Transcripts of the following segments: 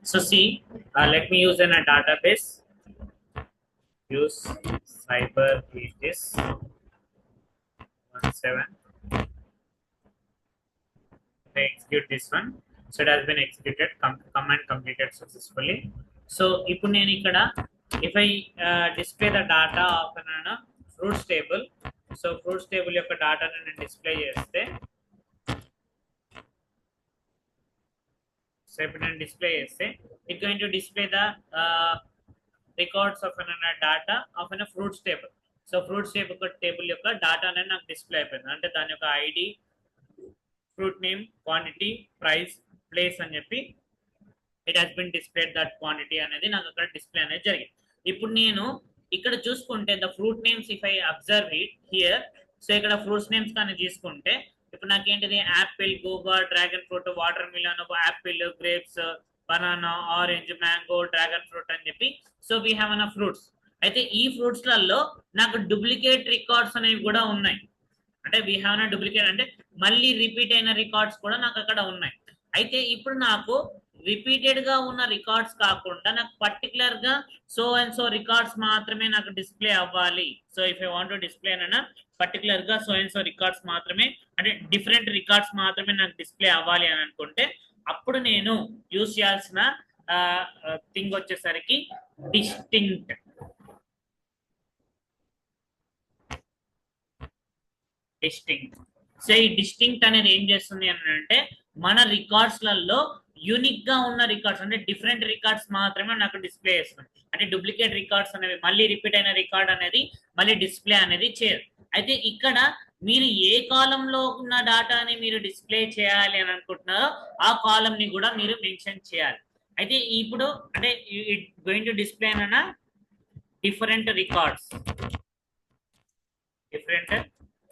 So see, let me use in a database. Use cyber aegis 17. I execute this one. So it has been executed. Command completed successfully. So ఇప్పుడు నేను ఇక్కడ if I display the data of an fruits table, so fruits table యొక్క data నేను display చేస్తే, so ఇప్పుడు నేను display చేస్తే it going to display the records of an data of an fruits table. So fruits table యొక్క data అనేది నాకు display అయిపోయింది. అంటే దాని యొక్క ID, fruit name, quantity, price, place అని చెప్పి it has been displayed that quantity అనేది నాకు అక్కడ డిస్ప్లే అనేది జరిగింది. ఇప్పుడు నేను ఇక్కడ చూసుకుంటే the fruit names if I observe it here, so ఇక్కడ ఫ్రూట్స్ నేమ్స్ కానీ తీసుకుంటే ఇప్పుడు నాకేంటిది apple, guava, dragon fruit, watermelon, apple, grapes, banana, orange, mango, dragon fruit అని చెప్పి so we have an fruits. అయితే ఈ ఫ్రూట్స్ లలో నాకు డూప్లికేట్ రికార్డ్స్ అనేవి కూడా ఉన్నాయి. అంటే వీ హ్యావ్ అన్ డూప్లికేట్ అంటే మళ్ళీ రిపీట్ అయిన రికార్డ్స్ కూడా నాకు అక్కడ ఉన్నాయి. అయితే ఇప్పుడు నాకు రిపీటెడ్ గా ఉన్న రికార్డ్స్ కాకుండా నాకు పర్టికులర్ గా సో అండ్ సో రికార్డ్స్ మాత్రమే నాకు డిస్ప్లే అవ్వాలి. So if I want to display అన్న పర్టికులర్ గా సో అండ్ సో రికార్డ్స్ మాత్రమే, అంటే డిఫరెంట్ రికార్డ్స్ మాత్రమే నాకు డిస్ప్లే అవ్వాలి అని అనుకుంటే అప్పుడు నేను యూజ్ చేయాల్సిన థింగ్ వచ్చేసరికి డిస్టింక్ట్. డిస్టింక్ట్. సో ఈ డిస్టింక్ట్ అనేది ఏం చేస్తుంది అని అంటే మన రికార్డ్స్ లలో యూనిక్ గా ఉన్న రికార్డ్స్ అంటే డిఫరెంట్ రికార్డ్స్ మాత్రమే నాకు డిస్ప్లే చేస్తుంది. అంటే డూప్లికేట్ రికార్డ్స్ అనేవి మళ్ళీ రిపీట్ అయిన రికార్డ్ అనేది మళ్ళీ డిస్ప్లే అనేది చేయదు. అయితే ఇక్కడ మీరు ఏ కాలంలో ఉన్న డాటాని మీరు డిస్ప్లే చేయాలి అని అనుకుంటున్నారో ఆ కాలం ని కూడా మీరు మెన్షన్ చేయాలి. అయితే ఇప్పుడు అంటే ఇట్ గోయింగ్ టు డిస్ప్లే అన్న different records, different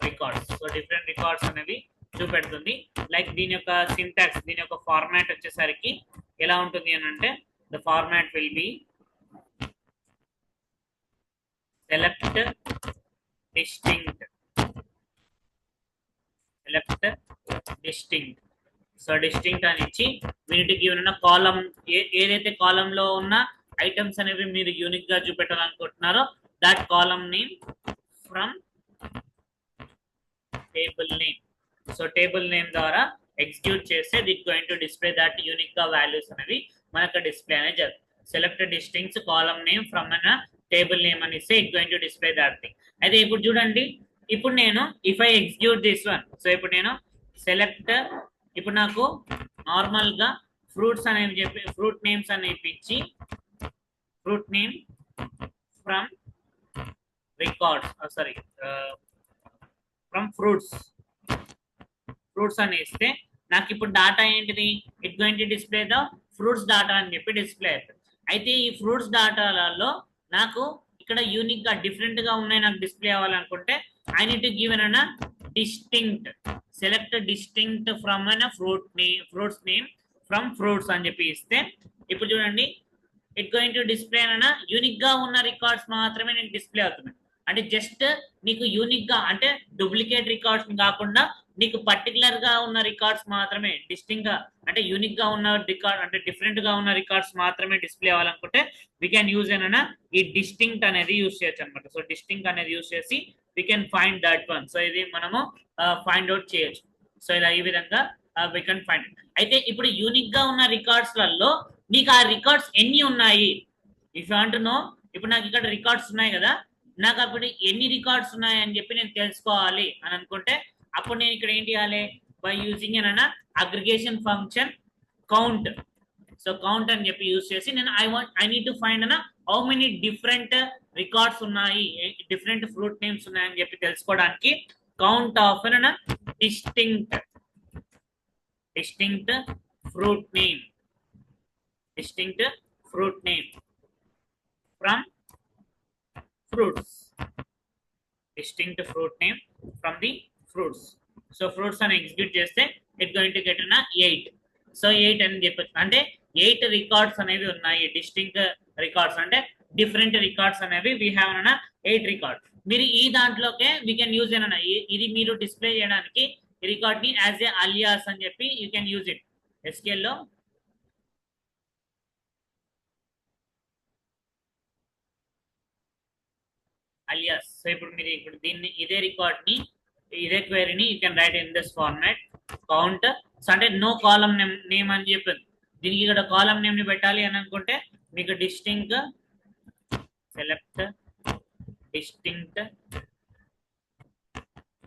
records. So different records అనేవి చూపెడుతుంది. లైక్ దీని యొక్క సింటాక్స్, దీని యొక్క ఫార్మాట్ వచ్చేసరికి ఎలా ఉంటుంది అని అంటే the format will be select distinct, select distinct. So distinct అని ఇచ్చి వీటికి ఉన్న కాలం ఏదైతే కాలంలో ఉన్న ఐటమ్స్ అనేవి మీరు యూనిక్ గా చూపెట్టాలనుకుంటున్నారో that column name from table name. So table name ద్వారా ఎగ్జిక్యూట్ చేస్తే it going to display that unique గా వాల్యూస్ అనేవి మనకు డిస్ప్లే అనేది జరుగుతుంది. Select distincts column name from an table name అని ఇస్తే it going to display that thing. అయితే ఇప్పుడు చూడండి, ఇప్పుడు నేను if I execute this one, so ఇప్పుడు నేను సెలెక్ట్, ఇప్పుడు నాకు నార్మల్ గా ఫ్రూట్స్ అనేవి చెప్పి ఫ్రూట్ నేమ్స్ అనేవి ఇచ్చి fruit name from records sorry from fruits అని ఇస్తే నాకు ఇప్పుడు డాటా ఏంటిది, it going to display the fruits data అని చెప్పి డిస్ప్లే అవుతుంది. అయితే ఈ ఫ్రూట్స్ డాటాలలో నాకు ఇక్కడ యూనిక్ గా డిఫరెంట్ గా ఉన్నాయి నాకు డిస్ప్లే అవ్వాలనుకుంటే I need to give an distinct, select distinct from an fruits name from fruits అని చెప్పి ఇస్తే ఇప్పుడు చూడండి ఇట్ గోయింగ్ టు డిస్ప్లే అన్న యూనిక్ గా ఉన్న రికార్డ్స్ మాత్రమే నేను డిస్ప్లే అవుతున్నాయి. అంటే జస్ట్ నీకు యూనిక్ గా అంటే డూప్లికేట్ రికార్డ్స్ కాకుండా నీకు పర్టికులర్ గా ఉన్న రికార్డ్స్ మాత్రమే డిస్టింక్ట్ గా అంటే యూనిక్ గా ఉన్న రికార్డ్ అంటే డిఫరెంట్ గా ఉన్న రికార్డ్స్ మాత్రమే డిస్ప్లే అవ్వాలనుకుంటే వి కెన్ యూజ్ ఏనా ఈ డిస్టింక్ట్ అనేది యూజ్ చేయొచ్చు అనమాట. సో డిస్టింక్ట్ అనేది యూజ్ చేసి we can find that one. So ఇది మనము ఫైండ్ అవుట్ చేయొచ్చు. సో ఇలా ఈ విధంగా వి కెన్ ఫైండ్. అయితే ఇప్పుడు యూనిక్ గా ఉన్న రికార్డ్స్ లలో నీకు ఆ రికార్డ్స్ ఎన్ని ఉన్నాయి if you want to know, ఇప్పుడు నాకు ఇక్కడ రికార్డ్స్ ఉన్నాయి కదా, నాకు అప్పుడు ఎన్ని రికార్డ్స్ ఉన్నాయని చెప్పి నేను తెలుసుకోవాలి అని అనుకుంటే అప్పుడు నేను ఇక్కడ ఏం చేయాలి, బై యూజింగ్ అన్న aggregation function count. So count అని చెప్పి యూజ్ చేసి నేను ఐ నీడ్ టు ఫైండ్ అన్న హౌ మెనీ డిఫరెంట్ రికార్డ్స్ ఉన్నాయి, డిఫరెంట్ ఫ్రూట్ నేమ్స్ ఉన్నాయని చెప్పి తెలుసుకోవడానికి కౌంట్ ఆఫ్ అన్న distinct fruit name, distinct fruit name from fruits, distinct fruit name from the fruits. So fruits అని ఎగ్జిక్యూట్ చేస్తే ఇట్ గోయింగ్ టు గెట్ అన్న 8. So 8 అని చెప్పచ్చు, అంటే 8 రికార్డ్స్ అనేవి ఉన్నాయి, డిస్టింక్ట్ రికార్డ్స్ అంటే డిఫరెంట్ రికార్డ్స్ అనేవి వీ హ్యావ్ అన్న 8 రికార్డ్. మీరు ఈ దాంట్లోకే వీ కెన్ యూజ్ అన్న ఇది మీరు డిస్ప్లే చేయడానికి రికార్డ్ ని యాజ్ ఏ అలియాస్ అని చెప్పి you can use it. SQL లో alias. సో ఇప్పుడు మీరు ఇప్పుడు దీన్ని ఇదే రికార్డ్ ని ఇదే క్వెరీని you can write in this format count. So అంటే నో కాలం నేమ్ అని చెప్పింది. దీనికి ఇక్కడ కాలం నేమ్ ని పెట్టాలి అని అనుకుంటే మీకు distinct select distinct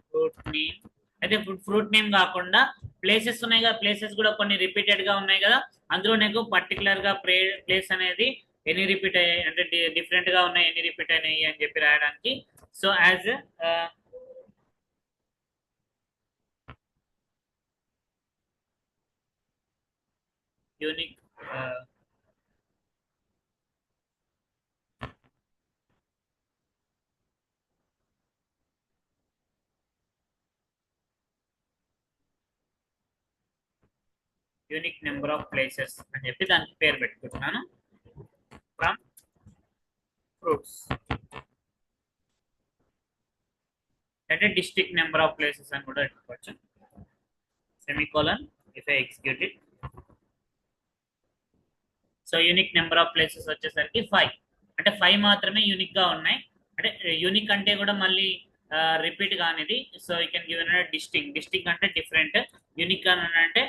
fruit name. అయితే ఫ్రూట్ నేమ్ కాకుండా ప్లేసెస్ ఉన్నాయి కదా, ప్లేసెస్ కూడా కొన్ని రిపీటెడ్ గా ఉన్నాయి కదా, అందులో నీకు పర్టికులర్ గా ప్లేస్ అనేది ఎన్ని రిపీట్ అయ్యాయి అంటే డిఫరెంట్ గా ఉన్నాయి ఎన్ని రిపీట్ అయినాయి అని చెప్పి రాయడానికి. So as unique unique number of places అని చెప్పి దానికి పేరు పెట్టుకుంటున్నాను. ఫ్రమ్ ఫ్రూట్స్ అంటే డిస్ట్రిక్ట్ నెంబర్ ఆఫ్ ప్లేసెస్ అని కూడా పెట్టుకోవచ్చు. Semicolon if I execute it. So unique number of places వచ్చేసరికి 5. అంటే 5 మాత్రమే యూనిక్ గా ఉన్నాయి. అంటే యూనిక్ అంటే కూడా మళ్ళీ రిపీట్ కానిది. So you can given distinct. Distinct అంటే డిఫరెంట్. యూనిక్ అంటే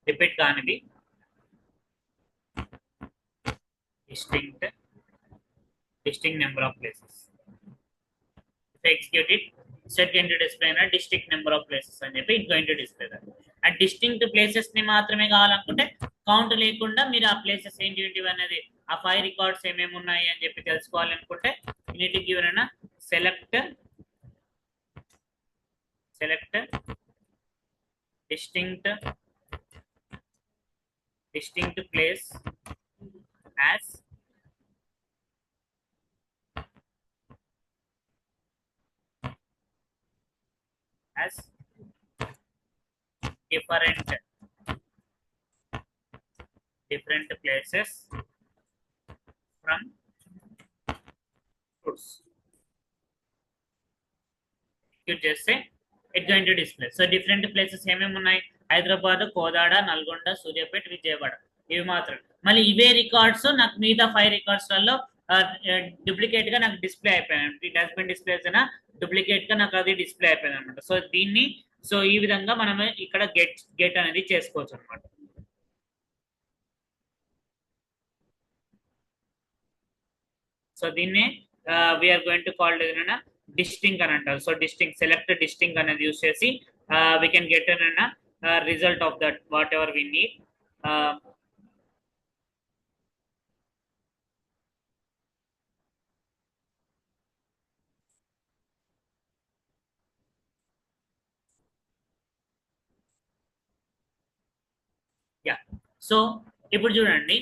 రిపీట్ కానిది. distinct number of places. If I execute it, set going to display na distinct number of places అని చెప్పి it going to display that. ఆ distinct places ని మాత్రమే కావాలనుకుంటే count లేకుండా మీరు ఆ ప్లేసెస్ ఏంటి అనేది ఆ 5 రికార్డ్స్ ఏమేమి ఉన్నాయి అని చెప్పి తెలుసుకోవాలనుకుంటే you need to give a select distinct place as different places from fruits. You just say it's going to display. So different places ఏమేమి ఉన్నాయి? హైదరాబాద్, కోదాడ, నల్గొండ, సూర్యాపేట, విజయవాడ ఇవి మాత్రం. మళ్ళీ ఇవే రికార్డ్స్ నాకు మిగతా 5 రికార్డ్స్లలో డూప్లికేట్ గా నాకు డిస్ప్లే అయిపోయాయి. ఇట్ హస్ బీన్ డిస్ప్లే అయినా డూప్లికేట్ గా నాకు అది డిస్ప్లే అయిపోయింది అనమాట. సో దీన్ని ఈ విధంగా మనం ఇక్కడ గెట్ అనేది చేసుకోవచ్చు అనమాట. సో దీన్ని వీఆర్ గోయింగ్ టు కాల్ ఏదైనా డిస్టింక్ అని అంటారు. సో డిస్టింక్ సెలెక్ట్ డిస్టింక్ అనేది యూస్ చేసి we can get an result of that whatever we need. Yeah so ఇప్పుడు చూడండి.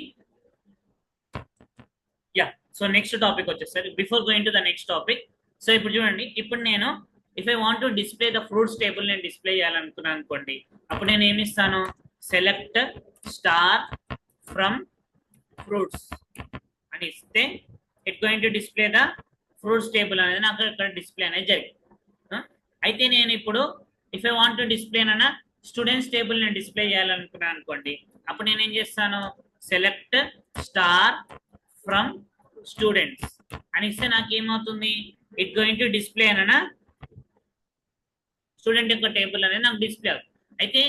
యా సో నెక్స్ట్ టాపిక్ వచ్చేసరి before going to the next topic. So ఇప్పుడు చూడండి, ఇప్పుడు నేను if I want to display the fruits table నేను display చేయాలనుకున్నాను అనుకోండి, అప్పుడు నేను ఏమి ఇస్తాను? సెలెక్ట్ స్టార్ ఫ్రమ్ ఫ్రూట్స్ అని ఇస్తే it going to display the fruits table అనేది నాకు ఇక్కడ డిస్ప్లే అనేది జరిగింది. అయితే నేను ఇప్పుడు if I want to display అన్న స్టూడెంట్స్ టేబుల్ నేను డిస్ప్లే చేయాలనుకున్నాను అనుకోండి, అప్పుడు నేను ఏం చేస్తాను? సెలెక్ట్ స్టార్ ఫ్రమ్ స్టూడెంట్స్ అని ఇస్తే నాకు ఏమవుతుంది? ఇట్ గోయింగ్ టు డిస్ప్లే అన్న స్టూడెంట్ యొక్క టేబుల్ అనేది నాకు డిస్ప్లే అవుతుంది. అయితే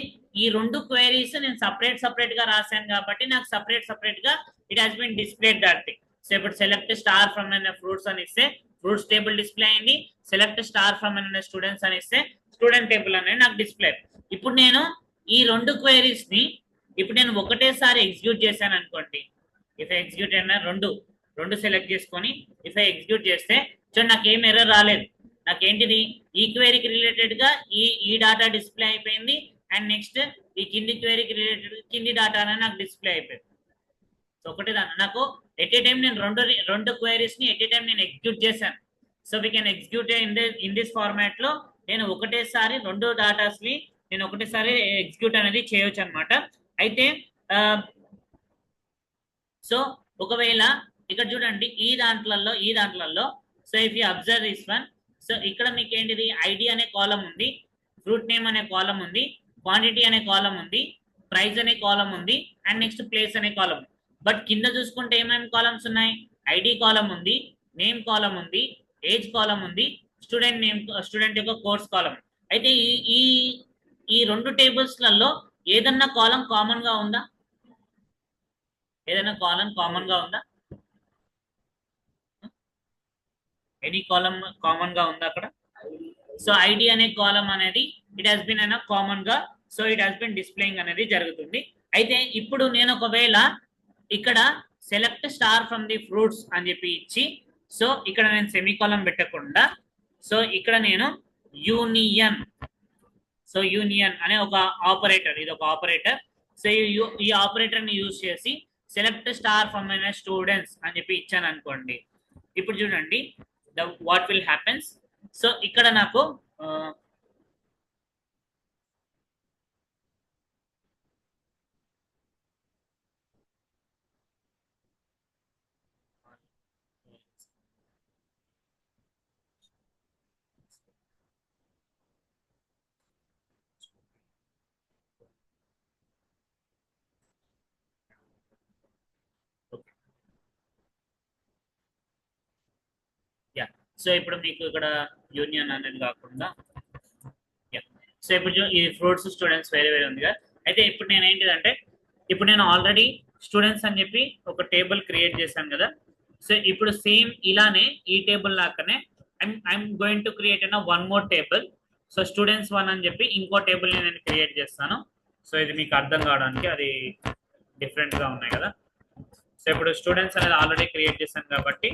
ఈ 2 క్వైరీస్ నేను సపరేట్ గా రాశాను కాబట్టి నాకు సపరేట్ గా it has been displayed that thing. So ఇప్పుడు సెలెక్ట్ స్టార్ ఫ్రమ్ అనే ఫ్రూట్స్ అని ఇస్తే ఫ్రూట్స్ టేబుల్ డిస్ప్లే అయింది. సెలెక్ట్ స్టార్ ఫ్రమ్ అనే స్టూడెంట్స్ అని ఇస్తే స్టూడెంట్ టేబుల్ అనేది నాకు డిస్ప్లే. ఇప్పుడు నేను ఈ 2 క్వైరీస్ ని ఇప్పుడు నేను ఒకటేసారి ఎగ్జిక్యూట్ చేశాను అనుకోండి. ఇఫ్ ఎగ్జిక్యూట్ అయినా రెండు సెలెక్ట్ చేసుకొని ఇఫ్ ఎగ్జిక్యూట్ చేస్తే చూడండి నాకు ఏం ఎర్రర్ రాలేదు. నాకేంటిది? ఈ క్వైరీకి రిలేటెడ్ గా ఈ డాటా డిస్ప్లే అయిపోయింది. అండ్ నెక్స్ట్ ఈ కింది క్వైరీకి రిలేటెడ్ కింది డాటా అనేది నాకు డిస్ప్లే అయిపోయింది. సో ఒకటి దాన్ని నాకు ఎట్ ఏ టైం నేను రెండు క్వైరీస్ ని ఎట్ ఏ టైం నేను ఎగ్జిక్యూట్ చేశాను. So we can execute in this format లో నేను ఒకటేసారి 2 డాటాస్ ని నేను ఒకటేసారి ఎగ్జిక్యూట్ అనేది చేయొచ్చు అనమాట. అయితే సో ఒకవేళ ఇక్కడ చూడండి ఈ దాంట్లలో so if you observe this one, so ఇక్కడ మీకు ఏంటిది? ఐడి అనే కాలం ఉంది, ఫ్రూట్ నేమ్ అనే కాలం ఉంది, క్వాంటిటీ అనే కాలం ఉంది, ప్రైస్ అనే కాలం ఉంది, అండ్ నెక్స్ట్ ప్లేస్ అనే కాలం ఉంది. బట్ కింద చూసుకుంటే ఏమేమి కాలమ్స్ ఉన్నాయి? ఐడి కాలం ఉంది, నేమ్ కాలం ఉంది, ఏజ్ కాలం ఉంది, స్టూడెంట్ నేమ్, స్టూడెంట్ యొక్క కోర్స్ కాలం. అయితే ఈ ఈ ఈ రెండు టేబుల్స్లలో ఏదన్నా కాలం కామన్ గా ఉందా? ఏదైనా కాలం కామన్ గా ఉందా? ఎనీ కాలం కామన్ గా ఉందా అక్కడ? సో ఐడి అనే కాలం అనేది ఇట్ హాస్ బిన్ అన్న కామన్ గా, so it has been displaying అనేది జరుగుతుంది. అయితే ఇప్పుడు నేను ఒకవేళ ఇక్కడ select star from the fruits అని చెప్పి ఇచ్చి, సో ఇక్కడ నేను సెమీకాలం పెట్టకుండా, సో ఇక్కడ నేను యూనియన్, సో యూనియన్ అనే ఒక ఆపరేటర్, ఇది ఒక ఆపరేటర్. సో ఈ ఆపరేటర్ ని యూజ్ చేసి సెలెక్ట్ స్టార్ ఫ్రమ్ స్టూడెంట్స్ అని చెప్పి ఇచ్చాను అనుకోండి. ఇప్పుడు చూడండి వాట్ విల్ హ్యాపెన్స్. సో ఇక్కడ నాకు సో ఇప్పుడు మీకు ఇక్కడ యూనియన్ అనేది కాకుండా, సో ఇప్పుడు ఈ ఫ్రూట్స్ స్టూడెంట్స్ వేరే వేరే ఉంది కదా. అయితే ఇప్పుడు నేను ఏంటిదంటే, ఇప్పుడు నేను ఆల్రెడీ స్టూడెంట్స్ అని చెప్పి ఒక టేబుల్ క్రియేట్ చేశాను కదా. సో ఇప్పుడు సేమ్ ఇలానే ఈ టేబుల్ లాగానే ఐఎమ్ గోయింగ్ టు క్రియేట్ అన్న one more table. So students 1 అని చెప్పి ఇంకో టేబుల్ నేను క్రియేట్ చేస్తాను. సో ఇది మీకు అర్థం కావడానికి, అది డిఫరెంట్ గా ఉన్నాయి కదా. సో ఇప్పుడు స్టూడెంట్స్ అనేది ఆల్రెడీ క్రియేట్ చేశాను కాబట్టి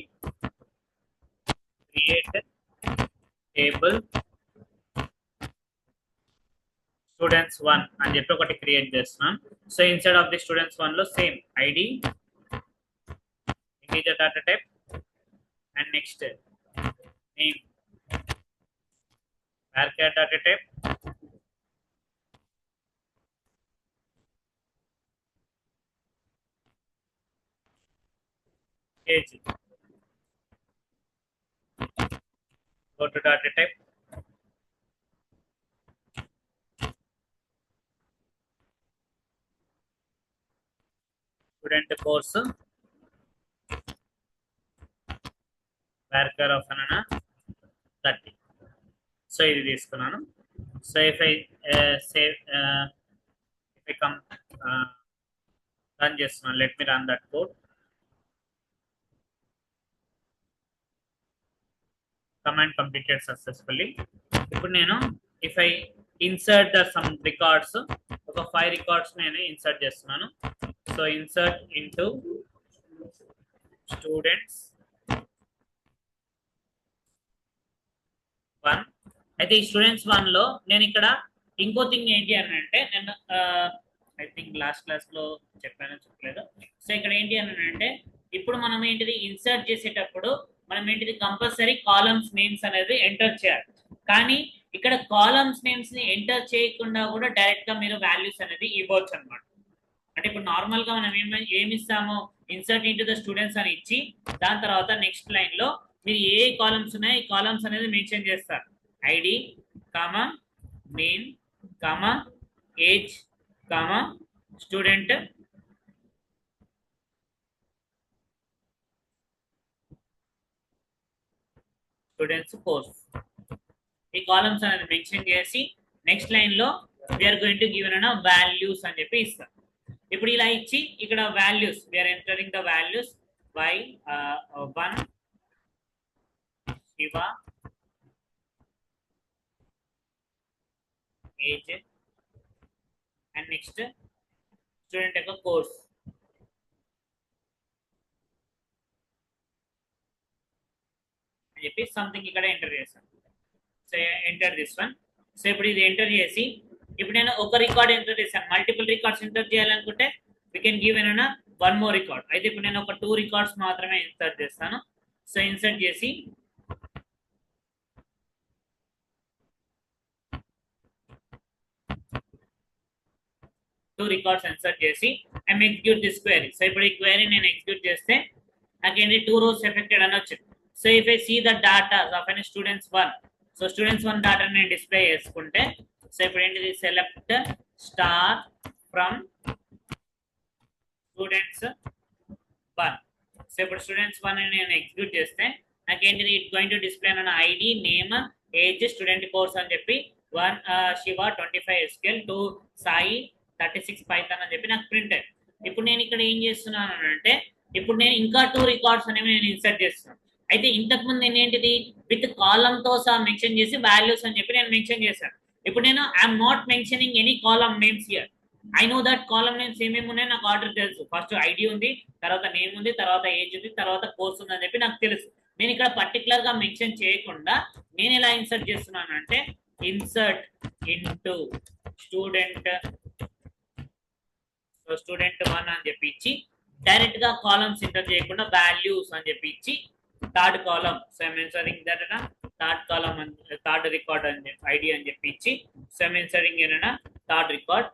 క్రియేట్ టేబుల్ స్టూడెంట్స్ 1 అని చెప్పి ఒకటి క్రియేట్ చేస్తున్నాం. So instead of the students 1 లో same ID, integer data type, and next name, varchar data type, age, go to data type, student course, varchar of anana 30. So ఇది తీసుకున్నాను. So if I save, if I come run చేస్తున్నాను, let me run that code. Command completed successfully. ఇప్పుడు నేను if I insert the some records, ఒక 5 records నేను insert చేస్తున్నాను. So insert into students 1. అయితే ఈ స్టూడెంట్స్ 1 లో నేను ఇక్కడ ఇంకో థింగ్ ఏంటి అని అంటే, నేను ఐ థింక్ లాస్ట్ క్లాస్ లో చెప్పానో చెప్పలేదు. సో ఇక్కడ ఏంటి అని అంటే, ఇప్పుడు మనం ఏంటిది ఇన్సర్ట్ చేసేటప్పుడు మనం ఏంటిది కంపల్సరీ కాలమ్స్ నేమ్స్ అనేది ఎంటర్ చేయాలి. కానీ ఇక్కడ కాలమ్స్ నేమ్స్ ని ఎంటర్ చేయకుండా కూడా డైరెక్ట్ గా మీరు వాల్యూస్ అనేది ఇవ్వచ్చు అనమాట. అంటే ఇప్పుడు నార్మల్ గా మనం ఏమి ఇస్తామో, ఇన్సర్ట్ ఇంటూ ద స్టూడెంట్స్ అని ఇచ్చి, దాని తర్వాత నెక్స్ట్ లైన్ లో మీరు ఏ కాలమ్స్ ఉన్నాయో ఈ కాలమ్స్ అనేది మెన్షన్ చేస్తారు. ID comma name comma age comma student students course, ఈ కాలమ్స్ అనేది మెన్షన్ చేసి నెక్స్ట్ లైన్ లో వీఆర్ గోయింగ్ టు గివ్ అన్న వాల్యూస్ అని చెప్పి ఇస్తాం. ఇప్పుడు ఇలా ఇచ్చి ఇక్కడ values, we are entering the values by 1 Shiva, age, and next student యొక్క కోర్స్. అని చెప్పి సంథింగ్ ఇక్కడ ఎంటర్ చేస్తాను. So enter this one. So ఇప్పుడు ఇది ఎంటర్ చేసి, ఇప్పుడు నేను ఒక రికార్డ్ ఎంటర్ చేశాను, మల్టిపుల్ రికార్డ్స్ ఎంటర్ చేయాలనుకుంటే we can give an one more record. అయితే ఇప్పుడు నేను ఒక 2 రికార్డ్స్ మాత్రమే ఇన్సర్ట్ చేస్తాను. సో ఇన్సర్ట్ చేసి రికార్డ్స్ ఇన్సర్ట్ చేసి I'm execute this query. So ఇప్పుడు ఈ క్వైరీ నేను ఎగ్జిక్యూట్ చేస్తే నాకేంటి 2 rows ఎఫెక్టెడ్ అని వచ్చింది. So if I see the data of an students 1, so students 1 data నేను డిస్ప్లే చేసుకుంటే, సో ఇప్పుడు ఏంటిది select star from students 1. So ఇప్పుడు స్టూడెంట్స్ 1 అని నేను ఎగ్జిక్యూట్ చేస్తే నాకేంటిది ఇట్ గోయింగ్ టు డిస్ప్లే అన్న ID name age student course అని చెప్పి 1 శివ 25 SQL 2 సాయి 36 పైథాన్ అని చెప్పి నాకు ప్రింట్ అయ్యింది. ఇప్పుడు నేను ఇక్కడ ఏం చేస్తున్నాను అంటే ఇప్పుడు నేను ఇంకా 2 రికార్డ్స్ అనేవి నేను ఇన్సర్ట్ చేస్తున్నాను. అయితే ఇంతకుముందు నేను ఏంటిది విత్ కాలమ్ తో సహా మెన్షన్ చేసి వాల్యూస్ అని చెప్పి నేను మెన్షన్ చేశాను. ఇప్పుడు నేను I'm not mentioning any column names here. I know that column names ఏమేమి ఉన్నాయి నాకు ఆర్డర్ తెలుసు. ఫస్ట్ ఐడి ఉంది, తర్వాత నేమ్ ఉంది, తర్వాత ఏజ్ ఉంది, తర్వాత కోర్స్ ఉంది అని చెప్పి నాకు తెలుసు. నేను ఇక్కడ పర్టికులర్ గా మెన్షన్ చేయకుండా నేను ఎలా ఇన్సర్ట్ చేస్తున్నాను అంటే ఇన్సర్ట్ ఇంటూ స్టూడెంట్ స్టూడెంట్ 1 అని చెప్పి ఇచ్చి డైరెక్ట్ గా కాలమ్స్ ఎంటర్ చేయకుండా వాల్యూస్ అని చెప్పి ఇచ్చి థర్డ్ కాలమ్ సెమెన్సరింగ్ that third column third record అని ఐడి అని చెప్పి ఇచ్చి సెమెన్సరింగ్ ఏనా third record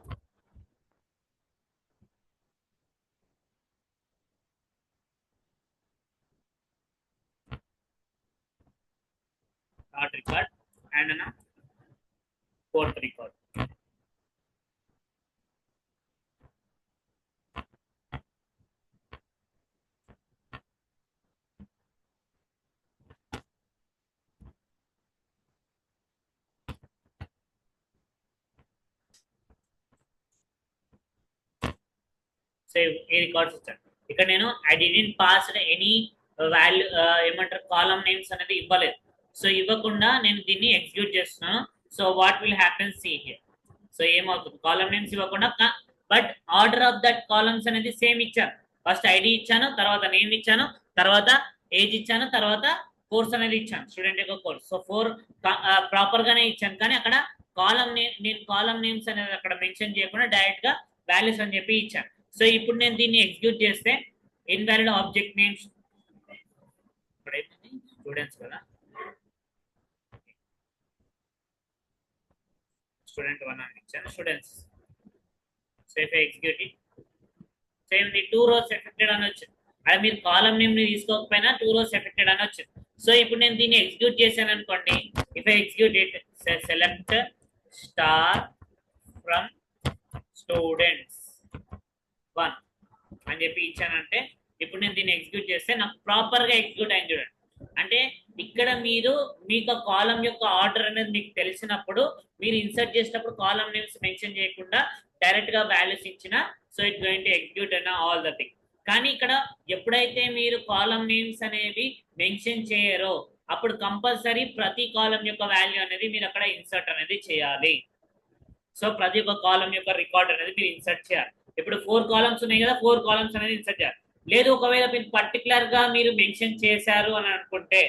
and a fourth record. Save a records ఇక్కడ నేను I didn't pass any value ఏమంటారు కాలమ్ నేమ్స్ అనేది ఇవ్వలేదు. సో ఇవ్వకుండా నేను దీన్ని ఎగ్జిక్యూట్ చేస్తున్నాను. So what will happen see here. So ఏమవుతుంది కాలమ్ నేమ్స్ ఇవ్వకుండా but order of that columns అనేది సేమ్ ఇచ్చాను. ఫస్ట్ ఐడి ఇచ్చాను, తర్వాత నేమ్ ఇచ్చాను, తర్వాత ఏజ్ ఇచ్చాను, తర్వాత కోర్స్ అనేది ఇచ్చాను స్టూడెంట్ యొక్క కోర్స్. సో 4 ప్రాపర్ గానే ఇచ్చాను. కానీ అక్కడ కాలమ్ నేమ్ నేను కాలమ్ నేమ్స్ అనేది అక్కడ మెన్షన్ చేయకుండా డైరెక్ట్ గా వాల్యూస్ అని చెప్పి ఇచ్చాను. సో ఇప్పుడు నేను దీన్ని ఎగ్జిక్యూట్ చేస్తే ఇన్వాలిడ్ ఆబ్జెక్ట్ నేమ్స్ స్టూడెంట్స్ కదా స్టూడెంట్ 1 అని ఇచ్చాను students. So if execute same the 2 rows affected అని వచ్చింది. అది మీరు కాలమ్ నేమ్ ని తీసుకోకపోయినా 2 రోస్ ఎఫెక్టెడ్ అని వచ్చింది. సో ఇప్పుడు నేను దీన్ని ఎగ్జిక్యూట్ చేశాను అనుకోండి. If execute it select star from students 1 అని చెప్పి ఇచ్చానంటే ఇప్పుడు నేను దీన్ని ఎగ్జిక్యూట్ చేస్తే నాకు ప్రాపర్ గా ఎగ్జిక్యూట్ అయింది చూడండి. అంటే ఇక్కడ మీరు మీకు కాలమ్ యొక్క ఆర్డర్ అనేది మీకు తెలిసినప్పుడు మీరు ఇన్సర్ట్ చేసినప్పుడు కాలమ్ నేమ్స్ మెన్షన్ చేయకుండా డైరెక్ట్ గా వాల్యూస్ ఇచ్చిన so it going to execute అన్న ఆల్ ద థింగ్. కానీ ఇక్కడ ఎప్పుడైతే మీరు కాలమ్ నేమ్స్ అనేవి మెన్షన్ చేయరో అప్పుడు కంపల్సరీ ప్రతి కాలమ్ యొక్క వాల్యూ అనేది మీరు అక్కడ ఇన్సర్ట్ అనేది చేయాలి. సో ప్రతి ఒక్క కాలమ్ యొక్క రికార్డ్ అనేది మీరు ఇన్సర్ట్ చేయాలి. ఇప్పుడు 4 కాలమ్స్ ఉన్నాయి కదా, 4 కాలమ్స్ అనేది ఇన్సర్ట్ చేయాలి. లేదు ఒకవేళ మీరు పర్టికులర్ గా మీరు మెన్షన్ చేశారు అని అనుకుంటే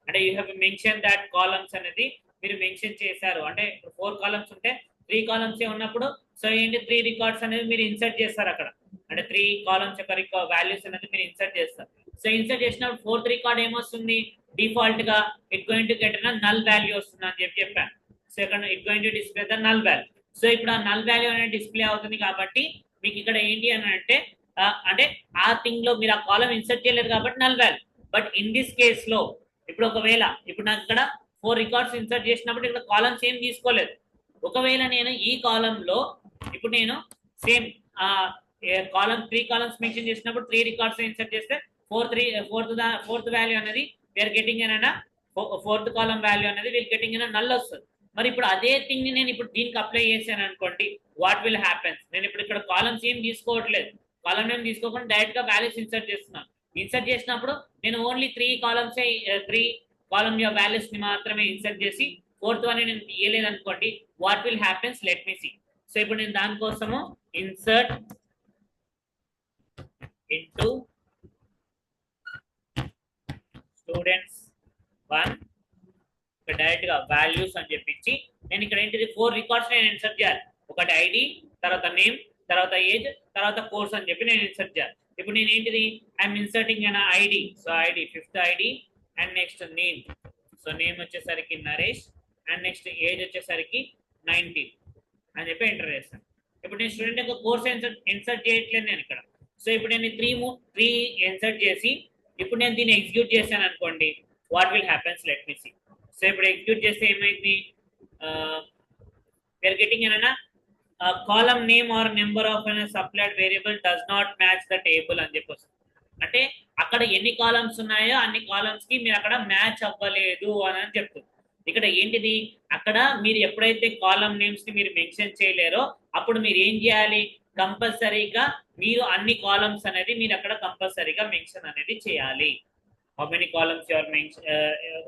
అంటే you have mention that columns అనేది మీరు మెన్షన్ చేశారు అంటే 4 కాలమ్స్ ఉంటే 3 కాలమ్స్ ఉన్నప్పుడు సో ఏంటి 3 రికార్డ్స్ అనేది మీరు ఇన్సర్ట్ చేస్తారు అక్కడ. అంటే 3 కాలమ్స్ యొక్క వాల్యూస్ అనేది మీరు ఇన్సర్ట్ చేస్తారు. సో ఇన్సర్ట్ చేసినప్పుడు 4th రికార్డ్ ఏమొస్తుంది డిఫాల్ట్ గా it going to get null value వస్తుంది అని చెప్పాను. సో ఇక్కడ it going to display the null value. So ఇప్పుడు ఆ నల్ వాల్యూ అనేది డిస్ప్లే అవుతుంది కాబట్టి మీకు ఇక్కడ ఏంటి అని అంటే ఆ థింగ్ లో మీరు ఆ కాలం ఇన్సర్ట్ చేయలేదు కాబట్టి null value. But in this case లో ఇప్పుడు ఒకవేళ ఇప్పుడు నాకు ఇక్కడ 4 రికార్డ్స్ ఇన్సర్ట్ చేసినప్పుడు ఇక్కడ కాలమ్స్ ఏం తీసుకోలేదు. ఒకవేళ నేను ఈ కాలం లో ఇప్పుడు నేను సేమ్ కాలం 3 కాలమ్స్ మెన్షన్ చేసినప్పుడు 3 రికార్డ్స్ ఇన్సర్ట్ చేస్తే ఫోర్త్ వాల్యూ అనేది వీఆర్ గెటింగ్ ఏనా 4th కాలం వాల్యూ అనేది వీఆర్ గెటింగ్ ఏనా నల్ వస్తుంది. మరి ఇప్పుడు అదే థింగ్ ని నేను ఇప్పుడు దీనికి అప్లై చేశాను అనుకోండి వాట్ విల్ హ్యాపెన్స్. నేను ఇప్పుడు ఇక్కడ కాలమ్స్ ఏం తీసుకోవట్లేదు, కాలం నేమ్ తీసుకోకుండా డైరెక్ట్ గా వాల్యూస్ ఇన్సర్ట్ చేస్తున్నాను. ఇన్సర్ట్ చేసినప్పుడు నేను ఓన్లీ 3 కాలమ్స్ 3 కాలమ్ వాల్యూస్ ని మాత్రమే ఇన్సర్ట్ చేసి 4th వన్ నేను తీయలేదు అనుకోండి what will happens let me see. So ఇప్పుడు నేను దానికోసము ఇన్సర్ట్ ఇంటూ స్టూడెంట్స్ 1 డైరెక్ట్ గా వాల్యూస్ అని చెప్పించి నేను ఇక్కడ ఏంటిది 4 రికార్డ్స్ నేను ఇన్సర్ట్ చేయాలి. ఒకటి ఐడి, తర్వాత నేమ్, తర్వాత ఏజ్, తర్వాత కోర్స్ అని చెప్పి నేను ఇన్సర్ట్ చేయాలి. ఇప్పుడు నేను ఏంటిది ఐఎమ్ ఇన్సర్టింగ్ అన్న ID. So ID 5th ID and next name. So name వచ్చేసరికి నరేష్ అండ్ నెక్స్ట్ ఏజ్ వచ్చేసరికి 19 అని చెప్పి ఎంటర్ చేస్తాను. ఇప్పుడు నేను స్టూడెంట్ యొక్క కోర్స్ ఇన్సర్ట్ చేయట్లేదు నేను ఇక్కడ. సో ఇప్పుడు నేను 3 ఇన్సర్ట్ చేసి ఇప్పుడు నేను దీన్ని ఎగ్జిక్యూట్ చేశాను అనుకోండి what will happens let me see. So ఇప్పుడు ఎగ్జిక్యూట్ చేస్తే ఏమైంది వీఆర్ గెటింగ్ ఏనా column name or number of unsupplied variable does not match the table అని చెప్పి వస్తుంది. అంటే అక్కడ ఎన్ని కాలమ్స్ ఉన్నాయో అన్ని కాలమ్స్ కి మీరు అక్కడ మ్యాచ్ అవ్వలేదు అని చెప్తుంది. ఇక్కడ ఏంటిది, అక్కడ మీరు ఎప్పుడైతే కాలం నేమ్స్ ని మీరు మెన్షన్ చేయలేరో అప్పుడు మీరు ఏం చేయాలి, కంపల్సరీగా మీరు అన్ని కాలమ్స్ అనేది మీరు అక్కడ కంపల్సరీగా మెన్షన్ అనేది చేయాలి. How many columns your mention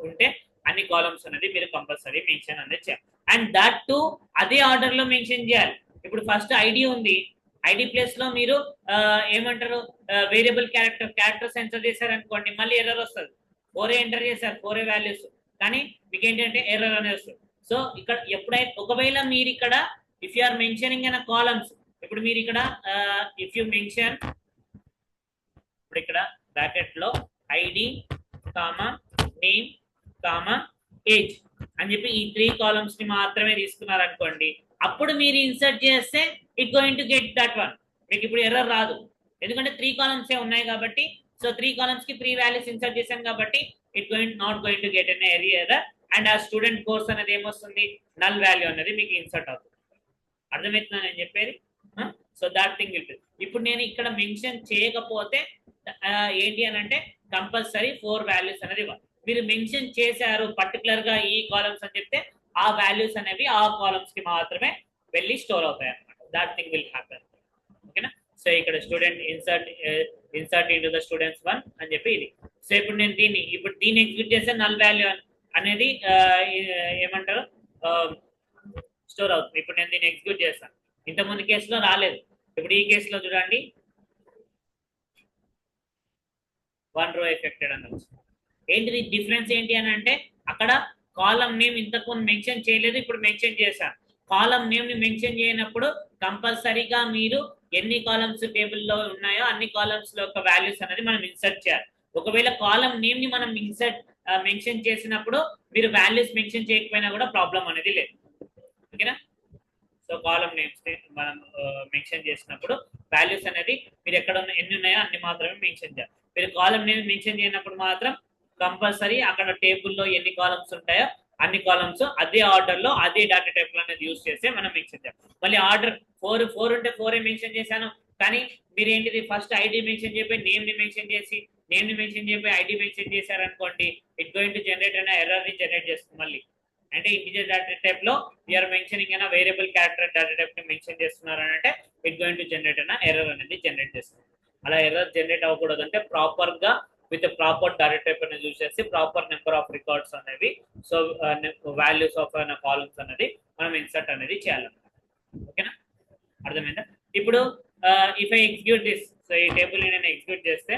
ఉంటే అన్ని కాలమ్స్ అనేది మీరు కంపల్సరీ మెన్షన్ అనేది చేయాలి. అండ్ దట్ టు అదే ఆర్డర్ లో మెన్షన్ చేయాలి. ఇప్పుడు ఫస్ట్ ఐడి ఉంది, ఐడి ప్లేస్ లో మీరు ఏమంటారు వేరియబుల్ క్యారెక్టర్స్ ఎంటర్ చేశారు అనుకోండి, మళ్ళీ ఎర్రర్ వస్తుంది. 4 ఎంటర్ చేశారు, 4 వాల్యూస్, కానీ మీకు ఏంటంటే ఎర్రర్ అనేది వస్తుంది. సో ఇక్కడ ఎప్పుడైతే ఒకవేళ మీరు ఇక్కడ if you are mentioning in columns, ఇప్పుడు మీరు ఇక్కడ ఇఫ్ యు మెన్షన్, ఇప్పుడు ఇక్కడ బ్రాకెట్ లో ID comma name comma age అని చెప్పి ఈ 3 కాలమ్స్ ని మాత్రమే తీసుకున్నారు అనుకోండి, అప్పుడు మీరు ఇన్సర్ట్ చేస్తే it going to get that one. మీకు ఇప్పుడు ఎర్రర్ రాదు, ఎందుకంటే 3 కాలమ్స్ ఉన్నాయి కాబట్టి. సో 3 కాలమ్స్ కి 3 వాల్యూస్ ఇన్సర్ట్ చేశాం కాబట్టి it not going to get an error. And ఆ స్టూడెంట్ కోర్స్ అనేది ఏమొస్తుంది, నల్ వాల్యూ అనేది మీకు ఇన్సర్ట్ అవుతుంది. అర్థమవుతుందా నేను చెప్పేది? So that thing it. ఇప్పుడు నేను ఇక్కడ మెన్షన్ చేయకపోతే ఏంటి అని అంటే కంపల్సరీ 4 వాల్యూస్ అనేది ఇవ్వాలి. మీరు మెన్షన్ చేశారు పర్టికులర్ గా ఈ కాలమ్స్ అని చెప్తే ఆ వాల్యూస్ అనేవి ఆ కాలమ్స్ కి మాత్రమే వెళ్ళి స్టోర్ అవుతాయి అనమాట. That thing will happen. ఓకేనా? సో ఇక్కడ student insert into the students 1 అని చెప్పి ఇది. సో ఇప్పుడు నేను దీన్ని ఎగ్జిక్యూట్ చేస్తే నల్ వాల్యూ అనేది ఏమంటారు స్టోర్ అవుతుంది. ఇప్పుడు నేను దీన్ని ఎగ్జిక్యూట్ చేస్తాను. ఇంతకుముందు కేసులో రాలేదు, ఇప్పుడు ఈ కేసులో చూడండి 1 రో ఎఫెక్టెడ్ అని వచ్చింది. ఏంటిది డిఫరెన్స్ ఏంటి అని అంటే అక్కడ కాలం నేమ్ ఇంతకుముందు మెన్షన్ చేయలేదు, ఇప్పుడు మెన్షన్ చేశాను. కాలం నేమ్ ని మెన్షన్ చేయనప్పుడు కంపల్సరీగా మీరు ఎన్ని కాలమ్స్ టేబుల్లో ఉన్నాయో అన్ని కాలమ్స్ లో యొక్క వాల్యూస్ అనేది మనం ఇన్సర్ట్ చేయాలి. ఒకవేళ కాలం నేమ్ ని మనం మెన్షన్ చేసినప్పుడు మీరు వాల్యూస్ మెన్షన్ చేయకపోయినా కూడా ప్రాబ్లం అనేది లేదు. ఓకేనా? సో కాలం నేమ్స్ మనం మెన్షన్ చేసినప్పుడు వాల్యూస్ అనేది మీరు ఎక్కడ ఎన్ని ఉన్నాయో అన్ని మాత్రమే మెన్షన్ చేయాలి. మీరు కాలం నేమ్ మెన్షన్ చేయనప్పుడు మాత్రం కంపల్సరీ అక్కడ టేబుల్లో ఎన్ని కాలమ్స్ ఉంటాయో అన్ని కాలమ్స్ అదే ఆర్డర్ లో అదే డేటా టైప్ అనేది యూజ్ చేస్తే మనం మెన్షన్ చేయాలి. మళ్ళీ ఆర్డర్ 4 ఉంటే 4 మెన్షన్ చేశాను, కానీ మీరు ఏంటిది ఫస్ట్ ఐడి మెన్షన్ చేయబోయి నేమ్ ని మెన్షన్ చేసి నేమ్ ని మెన్షన్ చేయబోయి ఐడి మెన్షన్ చేశారనుకోండి, ఇట్ గోయింగ్ టు జనరేట్ అనే ఎర్రర్ ని జనరేట్ చేస్తుంది మళ్ళీ. అంటే ఇంటిజర్ డేటా టైప్ లో యూఆర్ మెన్షనింగ్ అయినా వేరియబుల్ క్యారెక్టర్ డేటా టైప్ ని మెన్షన్ చేస్తున్నారు అంటే ఇట్ గోయింగ్ టు జనరేట్ అయినా ఎర్రర్ అనేది జనరేట్ చేస్తుంది. అలా ఎర్రర్ జనరేట్ అవ్వకూడదు అంటే ప్రాపర్ గా విత్ ప్రాపర్ డేటా టైప్ అనేది యూజ్ చేసి ప్రాపర్ నెంబర్ ఆఫ్ రికార్డ్స్ అనేవి, సో వాల్యూస్ ఆఫ్ కాలమ్స్ అనేది మనం ఇన్సర్ట్ అనేది చేయాలన్నమాట. ఓకేనా? అర్థమైందా? ఇప్పుడు if I execute this, so ఈ టేబుల్ ని నేను ఎగ్జిక్యూట్ చేస్తే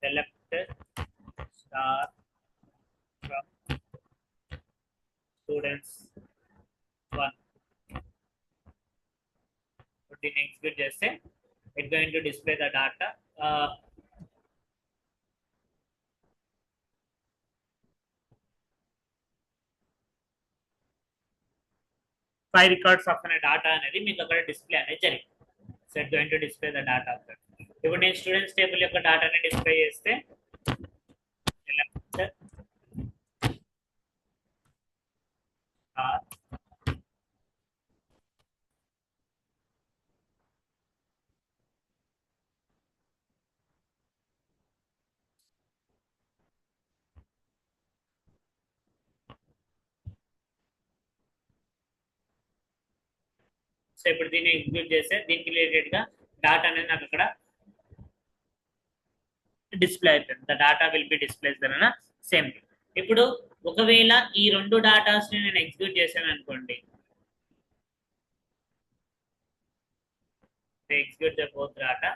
select star from students 1, దీన్ని ఎగ్జిక్యూట్ చేస్తే it going to display the data. 5 records of అనే డాటా అనేది మీకు అక్కడ డిస్ప్లే అనేది జరిగింది. So it going to display the data. ఇప్పుడు నేను స్టూడెంట్స్ టేబుల్ యొక్క డాటాని డిస్ప్లే చేస్తే సో ఇప్పుడు దీన్ని ఎగ్జిక్యూట్ చేస్తే దీనికి రిలేటెడ్ గా డాటా అనేది నాకు అక్కడ డిస్ప్లే అయిపోయింది. The data will be displays అన్న సేమ్. ఇప్పుడు ఒకవేళ ఈ 2 డాటాస్ ని నేను ఎగ్జిక్యూట్ చేశాను అనుకోండి, execute the both data,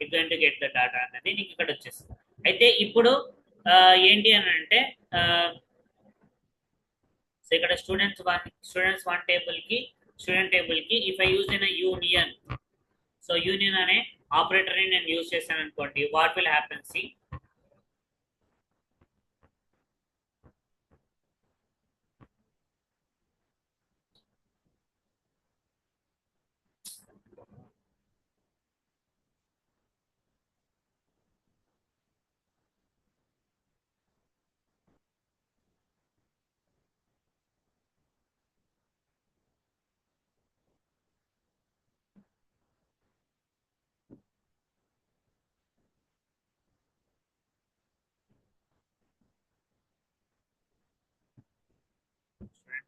it going to get the data అనేది నీకు ఇక్కడ వచ్చేస్తుంది. అయితే ఇప్పుడు ఏంటి అని అంటే సో ఇక్కడ స్టూడెంట్స్ వన్ టేబుల్ కి if I use in union, so union అనే ఆపరేటర్ ని నేను యూజ్ చేశాను అనుకోండి, వాట్ విల్ హ్యాపెన్ సి,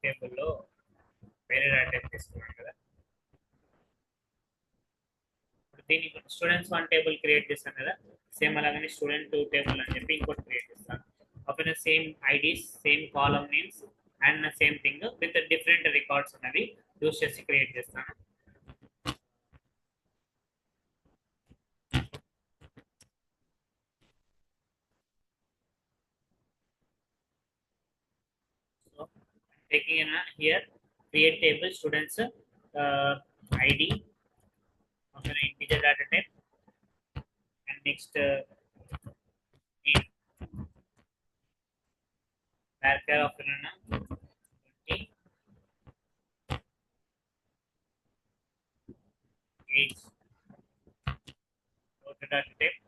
టేబుల్లో వేరే డేటా టైప్ తీసుకున్నాం కదా. ఇప్పుడు దీనికి స్టూడెంట్స్ వన్ టేబుల్ క్రియేట్ చేస్తాను కదా, సేమ్ అలాగనే స్టూడెంట్ టూ టేబుల్ అని చెప్పి ఇంకోటి క్రియేట్ చేస్తాను. ఓకేనా, same IDs, same column names and same thing with different records అనేవి యూస్ చేసి క్రియేట్ చేస్తాను. So taking in here create table students ID, okay, integer data type, and next name, character of 20, age, data type.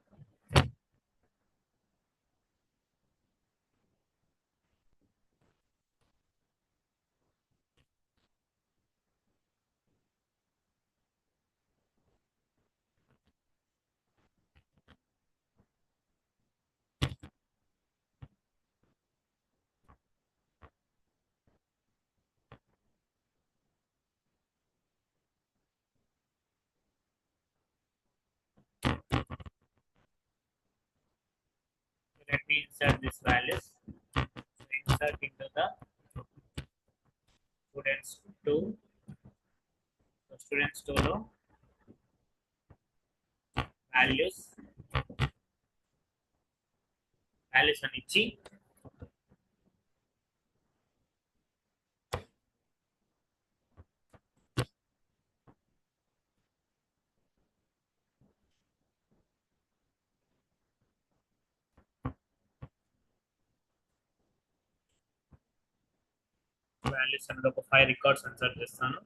Let me insert this values. So insert into the students 2. So students 2 లో values అని ఇచ్చి values అనేది ఒక 5 records insert చేస్తాను.